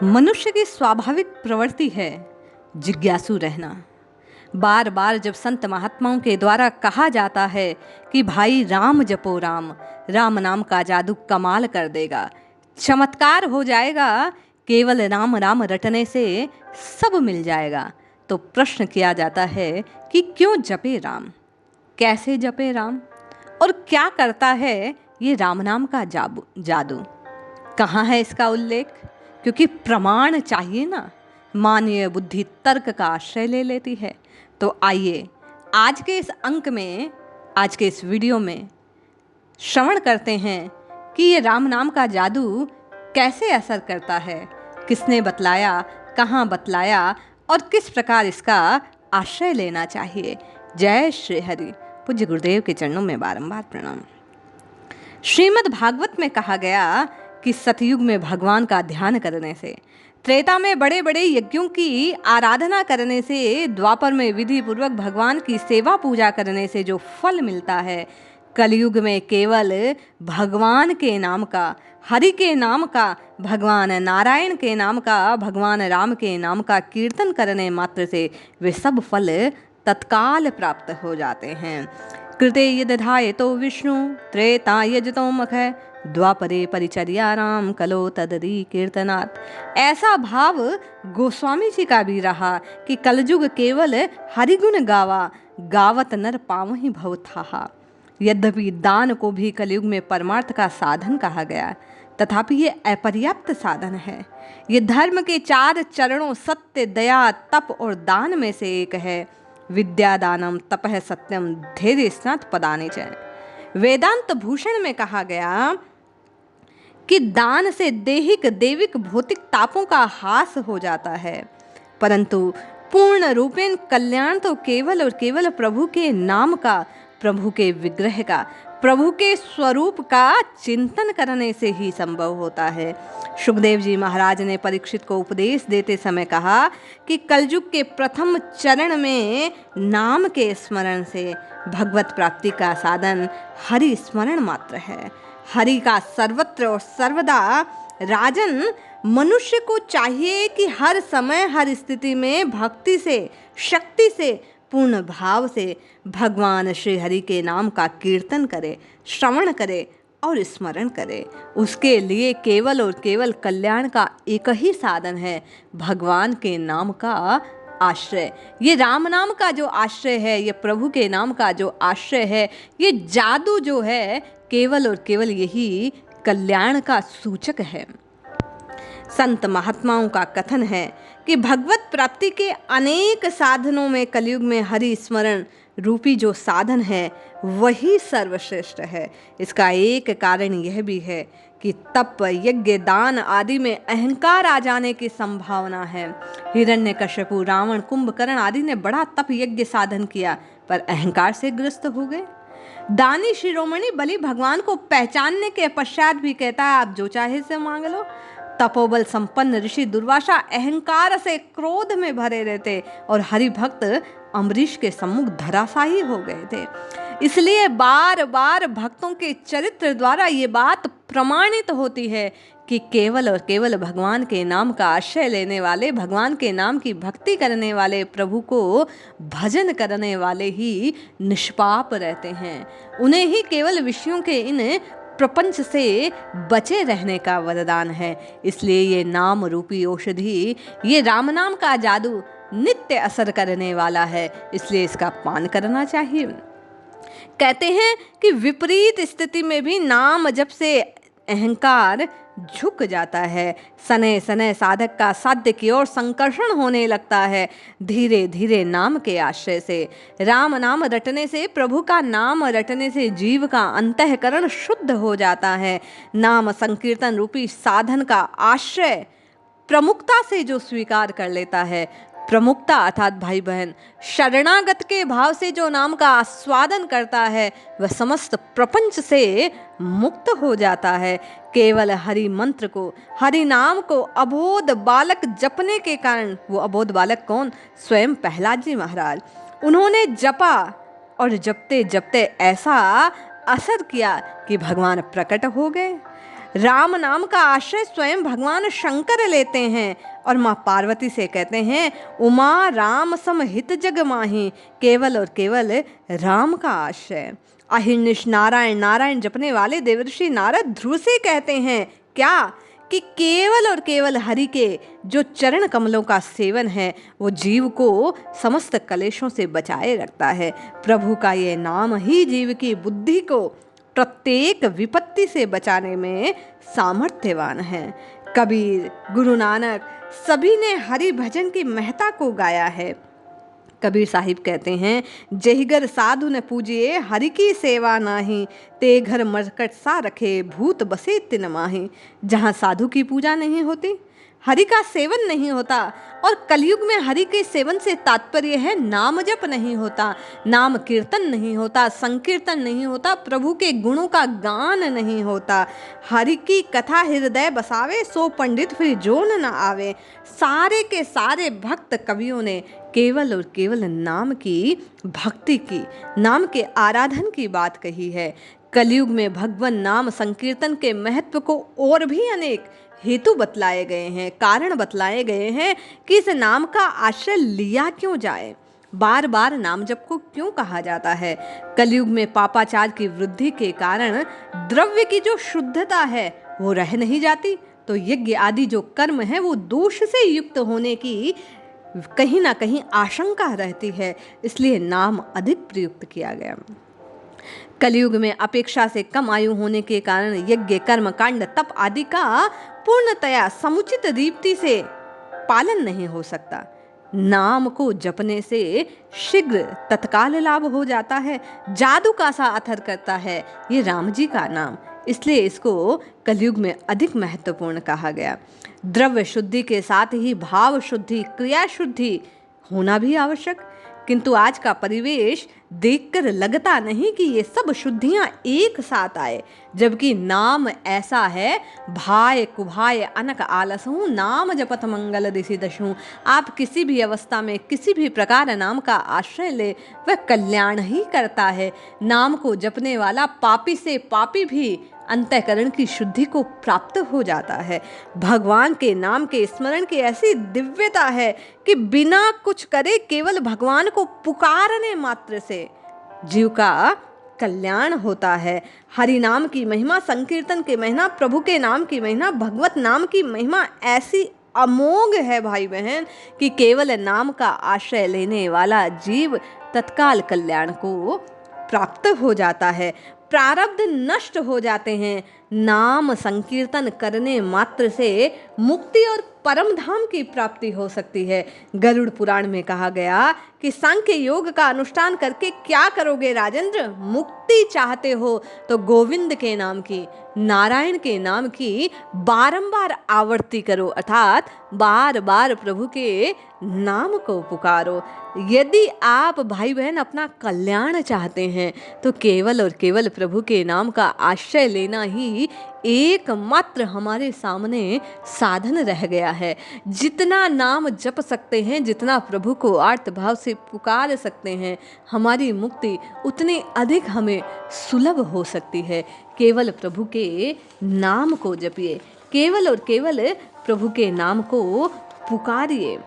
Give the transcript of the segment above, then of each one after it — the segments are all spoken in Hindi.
मनुष्य की स्वाभाविक प्रवृत्ति है जिज्ञासु रहना। बार बार जब संत महात्माओं के द्वारा कहा जाता है कि भाई राम जपो राम, राम नाम का जादू कमाल कर देगा, चमत्कार हो जाएगा, केवल राम राम रटने से सब मिल जाएगा, तो प्रश्न किया जाता है कि क्यों जपे राम, कैसे जपे राम और क्या करता है ये राम नाम का जादू। कहाँ है इसका उल्लेख? क्योंकि प्रमाण चाहिए ना, मानवीय बुद्धि तर्क का आश्रय ले लेती है। तो आइए आज के इस अंक में, आज के इस वीडियो में श्रवण करते हैं कि ये राम नाम का जादू कैसे असर करता है, किसने बतलाया, कहाँ बतलाया और किस प्रकार इसका आश्रय लेना चाहिए। जय श्री हरि। पूज्य गुरुदेव के चरणों में बारंबार प्रणाम। श्रीमद् भागवत में कहा गया कि सतयुग में भगवान का ध्यान करने से, त्रेता में बड़े बड़े यज्ञों की आराधना करने से, द्वापर में विधि पूर्वक भगवान की सेवा पूजा करने से जो फल मिलता है, कलयुग में केवल भगवान के नाम का, हरि के नाम का, भगवान नारायण के नाम का, भगवान राम के नाम का कीर्तन करने मात्र से वे सब फल तत्काल प्राप्त हो जाते हैं। कृते यदधाय तो विष्णु त्रेता यजतो मखय, द्वापरे परिचर्या राम कलो तदरी कीर्तनात्। ऐसा भाव गोस्वामी जी का भी रहा कि कलयुग केवल हरिगुण गावा, गावत नर पावहि भव थाहा। यद्यपि दान को भी कलयुग में परमार्थ का साधन कहा गया, तथापि ये अपर्याप्त साधन है। ये धर्म के 4 चरणों सत्य, दया, तप और दान में से एक है। विद्या दानम तपः सत्यम धैर्य स्नात पदानि च। वेदांत भूषण में कहा गया कि दान से देहिक देविक भौतिक तापों का हास हो जाता है, परंतु पूर्ण रूपेण कल्याण तो केवल और केवल प्रभु के नाम का, प्रभु के विग्रह का, प्रभु के स्वरूप का चिंतन करने से ही संभव होता है। सुखदेव जी महाराज ने परीक्षित को उपदेश देते समय कहा कि कलयुग के प्रथम चरण में नाम के स्मरण से भगवत प्राप्ति का साधन हरि स्मरण मात्र है। हरि का सर्वत्र और सर्वदा राजन मनुष्य को चाहिए कि हर समय हर स्थिति में भक्ति से, शक्ति से, पूर्ण भाव से भगवान श्री हरि के नाम का कीर्तन करे, श्रवण करे और स्मरण करे। उसके लिए केवल और केवल कल्याण का एक ही साधन है, भगवान के नाम का आश्रय। ये राम नाम का जो आश्रय है, ये प्रभु के नाम का जो आश्रय है, ये जादू जो है केवल और केवल यही कल्याण का सूचक है। संत महात्माओं का कथन है कि भगवत प्राप्ति के अनेक साधनों में कलयुग में हरि स्मरण रूपी जो साधन है वही सर्वश्रेष्ठ है। इसका एक कारण यह भी है कि तप, यज्ञ, दान आदि में अहंकार आ जाने की संभावना है। हिरण्यकश्यपु, रावण, कुंभकर्ण आदि ने बड़ा तप यज्ञ साधन किया पर अहंकार से ग्रस्त हो गए। दानी शिरोमणि बलि भगवान को पहचानने के पश्चात भी कहता है आप जो चाहे से मांग लो। तपोबल संपन्न ऋषि दुर्वासा अहंकार से क्रोध में भरे रहते और हरि भक्त अम्बरीश के सम्मुख धराशायी हो गए थे। इसलिए बार बार भक्तों के चरित्र द्वारा ये बात प्रमाणित होती है कि केवल और केवल भगवान के नाम का आश्रय लेने वाले, भगवान के नाम की भक्ति करने वाले, प्रभु को भजन करने वाले ही निष्पाप रहते हैं। उन्हें ही केवल विषयों के इन प्रपंच से बचे रहने का वरदान है। इसलिए ये नाम रूपी औषधि, ये राम नाम का जादू नित्य असर करने वाला है, इसलिए इसका पान करना चाहिए। कहते हैं कि विपरीत स्थिति में भी नाम जप से अहंकार झुक जाता है। सने सने साधक का साध्य की ओर संकर्षण होने लगता है। धीरे धीरे नाम के आश्रय से, राम नाम रटने से, प्रभु का नाम रटने से जीव का अंतःकरण शुद्ध हो जाता है। नाम संकीर्तन रूपी साधन का आश्रय प्रमुखता से जो स्वीकार कर लेता है, प्रमुखता अर्थात भाई बहन शरणागत के भाव से जो नाम का आस्वादन करता है, वह समस्त प्रपंच से मुक्त हो जाता है। केवल हरि मंत्र को, हरि नाम को अबोध बालक जपने के कारण, वो अबोध बालक कौन? स्वयं प्रहलाद जी महाराज। उन्होंने जपा और जपते जपते ऐसा असर किया कि भगवान प्रकट हो गए। राम नाम का आश्रय स्वयं भगवान शंकर लेते हैं और माँ पार्वती से कहते हैं, उमा राम सम हित जग माही, केवल और केवल राम का आश्रय। अहिर्निश नारायण नारायण जपने वाले देवर्षि नारद ध्रुव से कहते हैं क्या कि केवल और केवल हरि के जो चरण कमलों का सेवन है वो जीव को समस्त कलेशों से बचाए रखता है। प्रभु का ये नाम ही जीव की बुद्धि को प्रत्येक विपत्ति से बचाने में सामर्थ्यवान है। कबीर, गुरु नानक सभी ने हरि भजन की महत्ता को गाया है। कबीर साहिब कहते हैं, जहिगर साधु न पूजिए हरि की सेवा नाही, ते घर मरकट सा रखे भूत बसे तिन माही। जहाँ साधु की पूजा नहीं होती, हरि का सेवन नहीं होता, और कलयुग में हरि के सेवन से तात्पर्य है नाम जप नहीं होता, नाम कीर्तन नहीं होता, संकीर्तन नहीं होता, प्रभु के गुणों का गान नहीं होता। हरि की कथा हृदय बसावे, सो पंडित फिर जोन न आवे। सारे के सारे भक्त कवियों ने केवल और केवल नाम की भक्ति की, नाम के आराधन की बात कही है। कलयुग में भगवान नाम संकीर्तन के महत्व को और भी अनेक हेतु बतलाए गए हैं, कारण बतलाए गए हैं कि इस नाम का आश्रय लिया क्यों जाए, बार बार नाम जप को क्यों कहा जाता है। कलयुग में पापाचार की वृद्धि के कारण द्रव्य की जो शुद्धता है वो रह नहीं जाती, तो यज्ञ आदि जो कर्म है वो दोष से युक्त होने की कहीं ना कहीं आशंका रहती है, इसलिए नाम अधिक प्रयुक्त किया गया। कलयुग में अपेक्षा से कम आयु होने के कारण यज्ञ कर्म कांड तप आदि का पूर्णतया समुचित दीप्ति से पालन नहीं हो सकता। नाम को जपने से शीघ्र तत्काल लाभ हो जाता है, जादू का सा असर करता है ये राम जी का नाम, इसलिए इसको कलयुग में अधिक महत्वपूर्ण कहा गया। द्रव्य शुद्धि के साथ ही भाव शुद्धि, क्रिया शुद्धि होना भी आवश्यक, किंतु आज का परिवेश देखकर लगता नहीं कि ये सब शुद्धियां एक साथ आए, जबकि नाम ऐसा है, भाय कुभाय अनक आलसहूँ, नाम जपत मंगल दिशि दशूं। आप किसी भी अवस्था में किसी भी प्रकार नाम का आश्रय ले, वह कल्याण ही करता है। नाम को जपने वाला पापी से पापी भी अंतःकरण की शुद्धि को प्राप्त हो जाता है। भगवान के नाम के स्मरण की ऐसी दिव्यता है कि बिना कुछ करे केवल भगवान को पुकारने मात्र से जीव का कल्याण होता है। हरि नाम की महिमा, संकीर्तन की महिमा, प्रभु के नाम की महिमा, भगवत नाम की महिमा ऐसी अमोघ है भाई बहन कि केवल नाम का आश्रय लेने वाला जीव तत्काल कल्याण को प्राप्त हो जाता है, प्रारब्ध नष्ट हो जाते हैं। नाम संकीर्तन करने मात्र से मुक्ति और परम धाम की प्राप्ति हो सकती है। गरुड़ पुराण में कहा गया कि सांख्य योग का अनुष्ठान करके क्या करोगे राजेंद्र, मुक्ति चाहते हो तो गोविंद के नाम की, नारायण के नाम की बारंबार आवर्ती करो, अर्थात बार बार प्रभु के नाम को पुकारो। यदि आप भाई बहन अपना कल्याण चाहते हैं तो केवल और केवल प्रभु के नाम का आश्रय लेना ही एकमात्र हमारे सामने साधन रह गया है। जितना नाम जप सकते हैं, जितना प्रभु को आर्त भाव से पुकार सकते हैं, हमारी मुक्ति उतनी अधिक हमें सुलभ हो सकती है। केवल प्रभु के नाम को जपिए, केवल और केवल प्रभु के नाम को पुकारिए।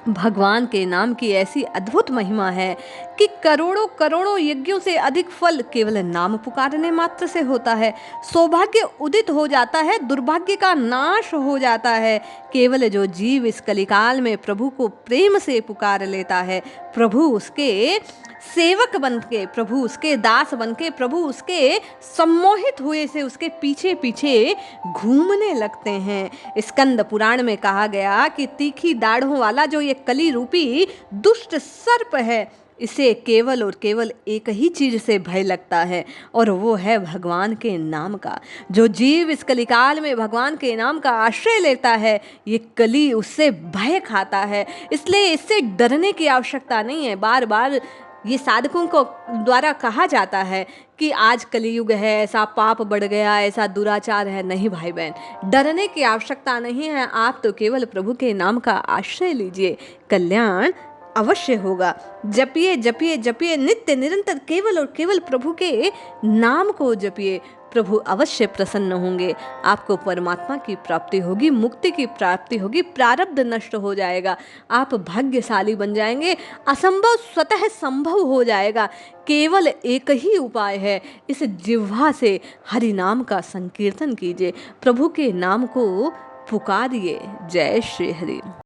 भगवान के नाम की ऐसी अद्भुत महिमा है कि करोड़ों करोड़ों यज्ञों से अधिक फल केवल नाम पुकारने मात्र से होता है। सौभाग्य उदित हो जाता है, दुर्भाग्य का नाश हो जाता है। केवल जो जीव इस कलिकाल में प्रभु को प्रेम से पुकार लेता है, प्रभु उसके सेवक बन के, प्रभु उसके दास बन के, प्रभु उसके सम्मोहित हुए से उसके पीछे पीछे घूमने लगते हैं। स्कंद पुराण में कहा गया कि तीखी दाढ़ों वाला जो ये कली रूपी दुष्ट सर्प है, इसे केवल और केवल एक ही चीज से भय लगता है, और वो है भगवान के नाम का। जो जीव इस कलिकाल में भगवान के नाम का आश्रय लेता है, ये कली उससे भय खाता है, इसलिए इससे डरने की आवश्यकता नहीं है। बार बार ये साधकों को द्वारा कहा जाता है कि आज कलियुग है, ऐसा पाप बढ़ गया, ऐसा दुराचार है। नहीं भाई बहन, डरने की आवश्यकता नहीं है। आप तो केवल प्रभु के नाम का आश्रय लीजिए, कल्याण अवश्य होगा। जपिए जपिए जपिए नित्य निरंतर, केवल और केवल प्रभु के नाम को जपिए, प्रभु अवश्य प्रसन्न होंगे। आपको परमात्मा की प्राप्ति होगी, मुक्ति की प्राप्ति होगी, प्रारब्ध नष्ट हो जाएगा, आप भाग्यशाली बन जाएंगे, असंभव स्वतः संभव हो जाएगा। केवल एक ही उपाय है, इस जिह्वा से हरि नाम का संकीर्तन कीजिए, प्रभु के नाम को पुकारिए। जय श्री हरि।